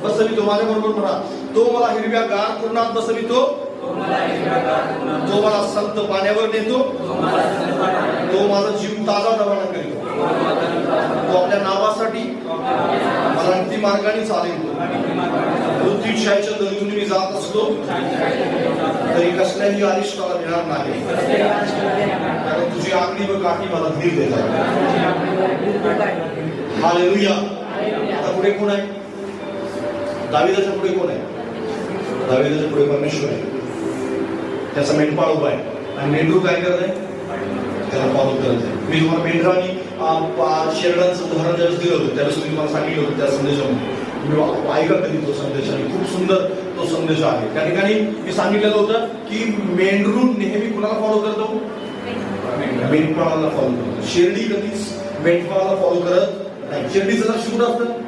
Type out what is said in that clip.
बसवितो. माझ्याबरोबर म्हणा, तो मला हिरव्यागार कुरणात बसवितो, तो मला संत पाण्यावर नेतो, तो माझा जीव ताजा रवाना करीतो, तो आपल्या नावासाठी मला अंतिम मार्गाने चालवतो. मृत्यूच्या दरीतून मी जात असतो तरी कसल्याही अरिष्टाला मिळणार नाही, कारण तुझी आगळी व काठी मला धीर देतात. हालेलुया. आता पुढे कोण आहे? दाविदाच्या पुढे कोण आहे? दाविदाच्या पुढे परमेश्वर आहे. त्याचा मेंढपाळ उभा आहे आणि मेंढरू काय करत आहे? त्याला फॉलो करत आहे. मी तुम्हाला मेंढरा आणि शेरडांचं उदाहरण ज्यावेळेस दिलं होतं त्यावेळेस मी तुम्हाला सांगितलं होतं त्या संदेशामध्ये. तुम्ही ऐका कधी तो संदेश, आणि खूप सुंदर तो संदेश आहे. त्या ठिकाणी मी सांगितलेलं होतं की मेंढरू नेहमी कुणाला फॉलो करतो? मेंढपाळाला फॉलो करतो. शेरडी कधीच मेंढपाळाला फॉलो करत नाही. शेरडीचं लक्ष कुठं असतं?